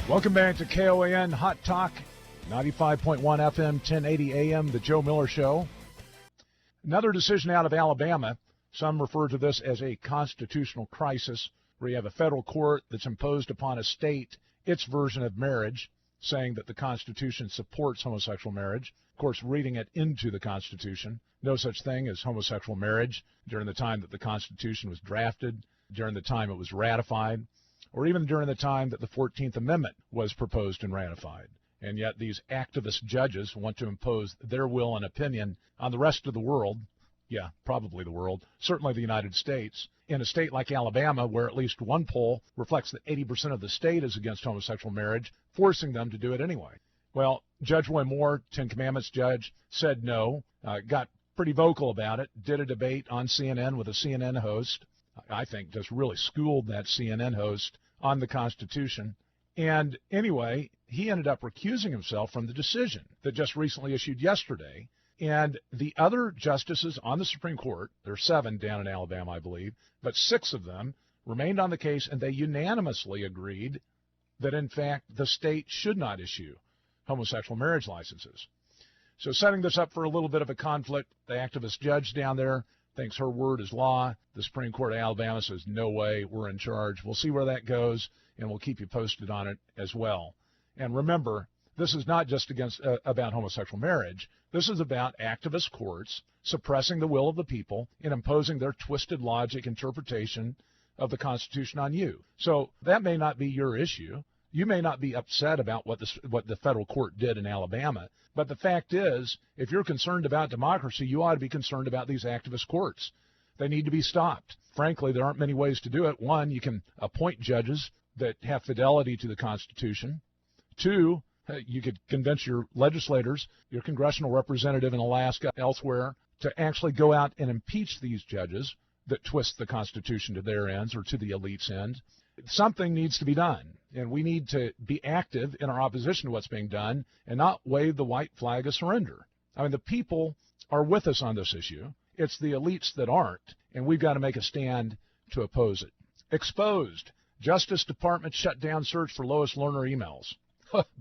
Welcome back to KOAN Hot Talk, 95.1 FM, 1080 AM, The Joe Miller Show. Another decision out of Alabama. Some refer to this as a constitutional crisis, where you have a federal court that's imposed upon a state its version of marriage, saying that the Constitution supports homosexual marriage. Of course, reading it into the Constitution. No such thing as homosexual marriage during the time that the Constitution was drafted, during the time it was ratified, or even during the time that the 14th Amendment was proposed and ratified. And yet these activist judges want to impose their will and opinion on the rest of the world, yeah, probably the world, certainly the United States, in a state like Alabama, where at least one poll reflects that 80% of the state is against homosexual marriage, forcing them to do it anyway. Well, Judge Roy Moore, Ten Commandments judge, said no, got pretty vocal about it, did a debate on CNN with a CNN host, I think just really schooled that CNN host on the Constitution. And anyway, he ended up recusing himself from the decision that just recently issued yesterday. And the other justices on the Supreme Court, there are 7 down in Alabama, I believe, but 6 of them remained on the case, and they unanimously agreed that, in fact, the state should not issue homosexual marriage licenses. So setting this up for a little bit of a conflict, the activist judge down there thinks her word is law. The Supreme Court of Alabama says, no way, we're in charge. We'll see where that goes, and we'll keep you posted on it as well. And remember, this is not just about homosexual marriage. This is about activist courts suppressing the will of the people and imposing their twisted logic interpretation of the Constitution on you. So that may not be your issue. You may not be upset about what the federal court did in Alabama, but the fact is, if you're concerned about democracy, you ought to be concerned about these activist courts. They need to be stopped. Frankly, there aren't many ways to do it. 1, you can appoint judges that have fidelity to the Constitution. 2, you could convince your legislators, your congressional representative in Alaska, elsewhere, to actually go out and impeach these judges that twist the Constitution to their ends or to the elite's end. Something needs to be done, and we need to be active in our opposition to what's being done and not wave the white flag of surrender. I mean, the people are with us on this issue. It's the elites that aren't, and we've got to make a stand to oppose it. Exposed. Justice Department shut down search for Lois Lerner emails.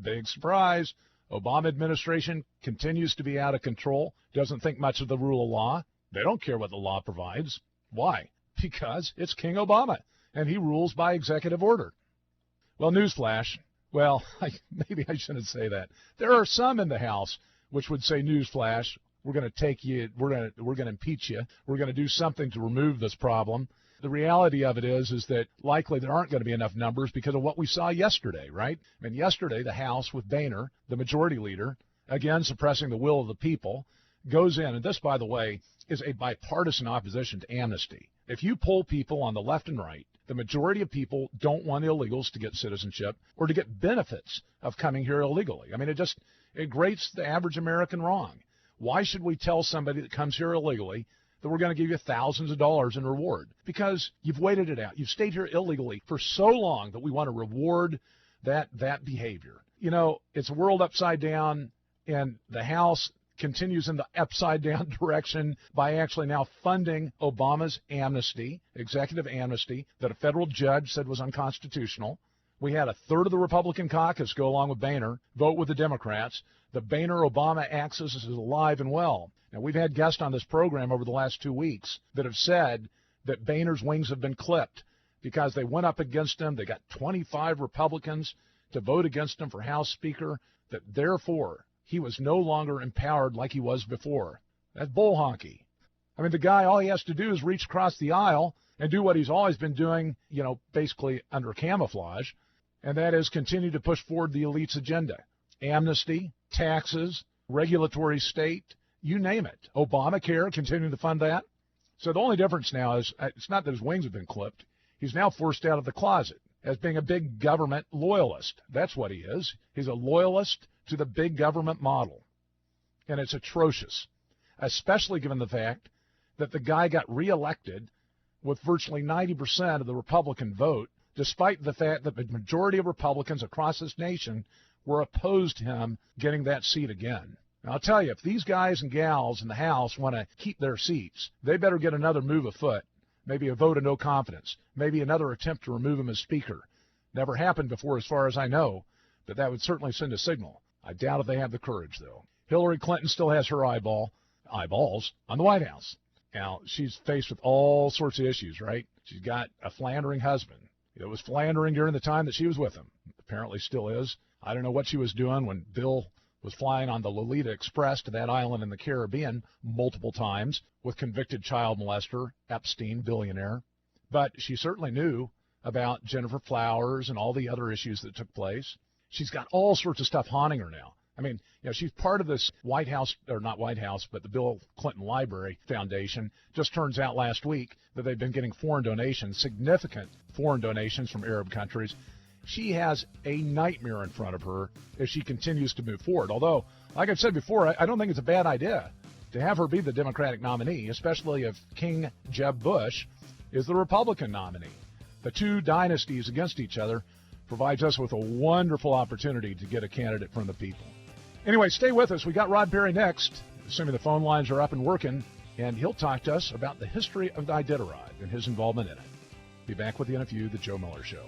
Big surprise. Obama administration continues to be out of control, doesn't think much of the rule of law. They don't care what the law provides. Why? Because it's King Obama, and he rules by executive order. Well, newsflash. Well, maybe I shouldn't say that. There are some in the House which would say, newsflash, we're going to take you, we're going to impeach you, we're going to do something to remove this problem. The reality of it is that likely there aren't going to be enough numbers because of what we saw yesterday, right? I mean, yesterday the House with Boehner, the majority leader, again suppressing the will of the people, goes in, and this, by the way, is a bipartisan opposition to amnesty. If you poll people on the left and right, the majority of people don't want illegals to get citizenship or to get benefits of coming here illegally. I mean, it grates the average American wrong. Why should we tell somebody that comes here illegally that we're going to give you thousands of dollars in reward? Because you've waited it out. You've stayed here illegally for so long that we want to reward that behavior. You know, it's a world upside down, and the House continues in the upside-down direction by actually now funding Obama's amnesty, executive amnesty, that a federal judge said was unconstitutional. We had a third of the Republican caucus go along with Boehner, vote with the Democrats. The Boehner-Obama axis is alive and well. Now, we've had guests on this program over the last 2 weeks that have said that Boehner's wings have been clipped because they went up against him. They got 25 Republicans to vote against him for House Speaker, that therefore he was no longer empowered like he was before. That's bull honky. I mean, the guy, all he has to do is reach across the aisle and do what he's always been doing, you know, basically under camouflage, and that is continue to push forward the elite's agenda. Amnesty, taxes, regulatory state, you name it. Obamacare, continuing to fund that. So the only difference now is it's not that his wings have been clipped. He's now forced out of the closet as being a big government loyalist. That's what he is. He's a loyalist to the big government model. And it's atrocious, especially given the fact that the guy got reelected with virtually 90% of the Republican vote, despite the fact that the majority of Republicans across this nation were opposed to him getting that seat again. Now, I'll tell you, if these guys and gals in the House want to keep their seats, they better get another move afoot, maybe a vote of no confidence, maybe another attempt to remove him as Speaker. Never happened before as far as I know, but that would certainly send a signal. I doubt if they have the courage, though. Hillary Clinton still has her eyeballs on the White House. Now, she's faced with all sorts of issues, right? She's got a philandering husband. It was philandering during the time that she was with him. Apparently still is. I don't know what she was doing when Bill was flying on the Lolita Express to that island in the Caribbean multiple times with convicted child molester, Epstein, billionaire. But she certainly knew about Jennifer Flowers and all the other issues that took place. She's got all sorts of stuff haunting her now. I mean, she's part of this White House, or not White House, but the Bill Clinton Library Foundation. Just turns out last week that they've been getting foreign donations, significant foreign donations from Arab countries. She has a nightmare in front of her if she continues to move forward. Although, like I've said before, I don't think it's a bad idea to have her be the Democratic nominee, especially if King Jeb Bush is the Republican nominee. The two dynasties against each other provides us with a wonderful opportunity to get a candidate from the people. Anyway, stay with us. We got Rod Berry next, assuming the phone lines are up and working, and he'll talk to us about the history of the Iditarod and his involvement in it. Be back with you in a few, The Joe Miller Show.